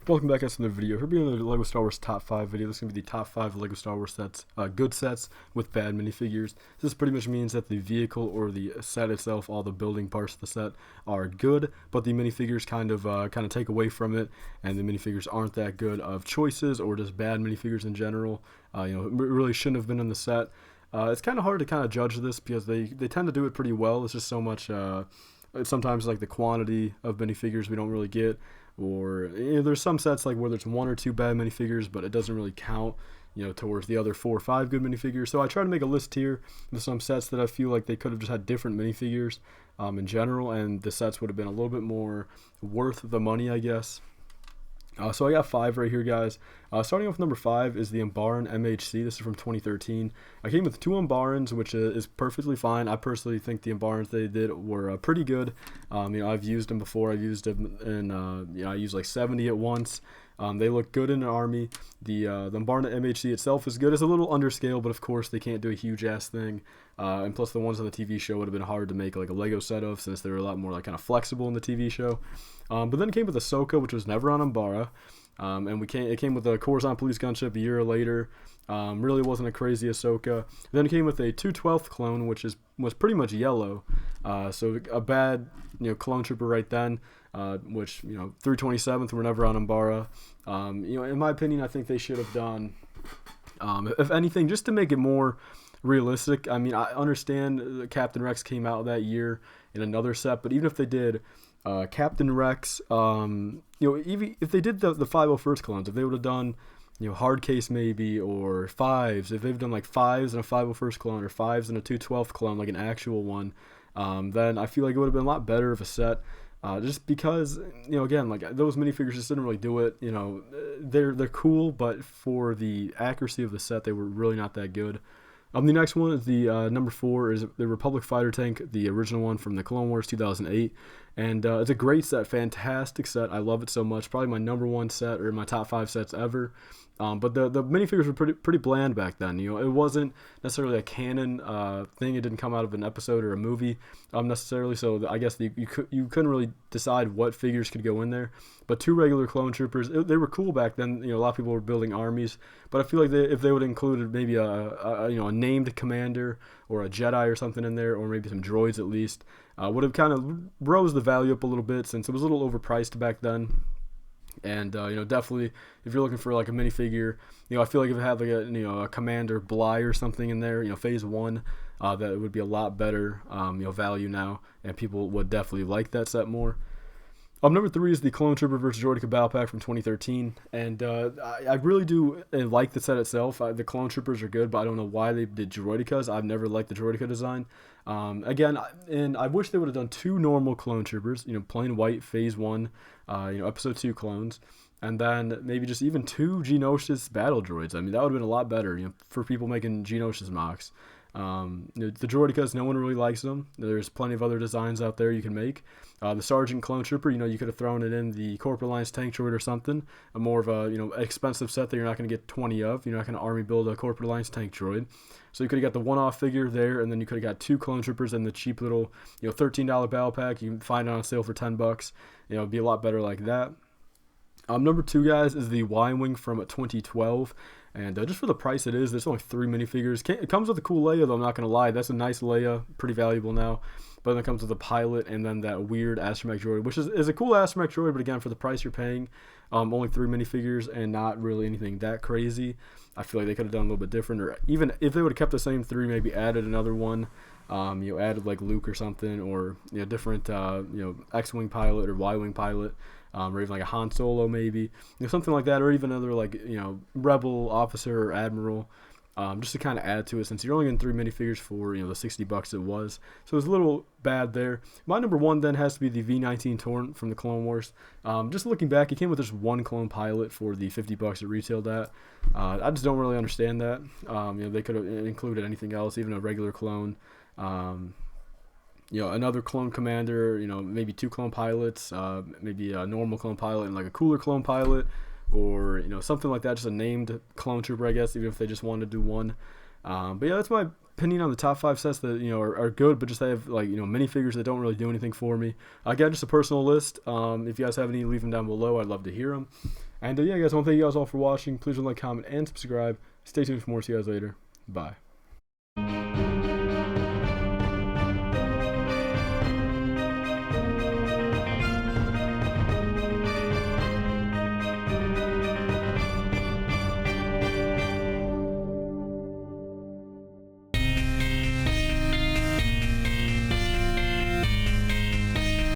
Welcome back to another video. Here being the LEGO Star Wars top 5 video. This is going to be the top 5 LEGO Star Wars sets, good sets with bad minifigures. This pretty much means that the vehicle or the set itself, all the building parts of the set are good, but the minifigures kind of take away from it, and the minifigures aren't that good of choices, or just bad minifigures in general. Really shouldn't have been in the set. It's kind of hard to kind of judge this because they tend to do it pretty well. It's just so much, sometimes like the quantity of minifigures we don't really get. Or there's some sets like where there's 1 or 2 bad minifigures, but it doesn't really count, towards the other 4 or 5 good minifigures. So I try to make a list here with some sets that I feel like they could have just had different minifigures in general, and the sets would have been a little bit more worth the money, I guess. So I got 5 right here, guys. Starting off with number 5 is the Alderaan MHC. This is from 2013. I came with 2 Alderaans, which is perfectly fine. I personally think the Alderaans they did were pretty good. I've used them before. I've used them in, I used like 70 at once. They look good in an army. The Alderaan MHC itself is good. It's a little underscale, but of course they can't do a huge ass thing. And plus the ones on the TV show would have been hard to make like a Lego set of, since they were a lot more like kind of flexible in the TV show. But then it came with Ahsoka, which was never on Umbara. And it came with a Coruscant police gunship a year later. Really wasn't a crazy Ahsoka. Then it came with a 212th clone, which was pretty much yellow. So a bad clone trooper right then. Which 327th were never on Umbara. In my opinion, I think they should have done, if anything, just to make it more realistic. I mean, I understand Captain Rex came out that year in another set, but even if they did, Captain Rex, even if they did the 501st clones, if they would have done, hard case maybe, or 5s, if they've done like 5s and a 501st clone, or 5s and a 212th clone, like an actual one, then I feel like it would have been a lot better of a set. Just because, again, like those minifigures just didn't really do it. They're cool, but for the accuracy of the set, they were really not that good. The next one is the number 4 is the Republic Fighter Tank, the original one from the Clone Wars 2008, and it's a great set, fantastic set. I love it so much. Probably my number 1 set, or my top 5 sets ever. But the minifigures were pretty bland back then. It wasn't necessarily a canon thing. It didn't come out of an episode or a movie necessarily. So I guess you couldn't really decide what figures could go in there. But 2 regular clone troopers, they were cool back then. A lot of people were building armies. But I feel like if they would have included maybe a named commander or a Jedi or something in there, or maybe some droids at least, would have kind of rose the value up a little bit, since it was a little overpriced back then. And definitely, if you're looking for like a minifigure, I feel like if it had like a Commander Bly or something in there, phase 1, that would be a lot better value now, and people would definitely like that set more. Number 3 is the Clone Trooper vs. Geordi Cobalt pack from 2013, and I really do like the set itself. The Clone Troopers are good, but I don't know why they did Droidicas. I've never liked the Droidica design. Again, and I wish they would have done 2 normal Clone Troopers, plain white phase 1, episode 2 clones, and then maybe just even 2 Geonosis battle droids. I mean, that would have been a lot better, for people making Geonosis mocks. The Droidicas, no one really likes them. There's plenty of other designs out there you can make. The Sergeant Clone Trooper, you could have thrown it in the Corporate Alliance Tank Droid or something. A more of a, expensive set that you're not going to get 20 of. You're not going to army build a Corporate Alliance Tank Droid. So you could have got the one-off figure there, and then you could have got 2 Clone Troopers and the cheap little, $13 battle pack. You can find it on sale for $10. It'd be a lot better like that. Number 2, guys, is the Y-Wing from 2012. And just for the price it is, there's only 3 minifigures. It comes with a cool Leia, though, I'm not going to lie. That's a nice Leia, pretty valuable now. But then it comes with a pilot, and then that weird astromech droid, which is a cool astromech droid, but again, for the price you're paying, only 3 minifigures and not really anything that crazy. I feel like they could have done a little bit different, or even if they would have kept the same 3, maybe added another one, added like Luke or something, or different, X-Wing pilot or Y-Wing pilot. Or even like a Han Solo maybe, something like that, or even another like rebel officer or admiral, just to kind of add to it, since you're only getting 3 minifigures for the $60 it was. So it's a little bad there. My number 1 then has to be the V-19 Torrent from the Clone Wars. Just looking back, it came with just 1 clone pilot for the $50 it retailed at. I just don't really understand that. They could have included anything else, even a regular clone. Another clone commander, maybe 2 clone pilots, maybe a normal clone pilot and like a cooler clone pilot, or, something like that, just a named clone trooper, I guess, even if they just wanted to do one. But yeah, that's my opinion on the top 5 sets that, are good, but just have, like, minifigures that don't really do anything for me. Again, just a personal list. If you guys have any, leave them down below. I'd love to hear them. And yeah, guys, I want to thank you guys all for watching. Please like, comment, and subscribe. Stay tuned for more. See you guys later. Bye.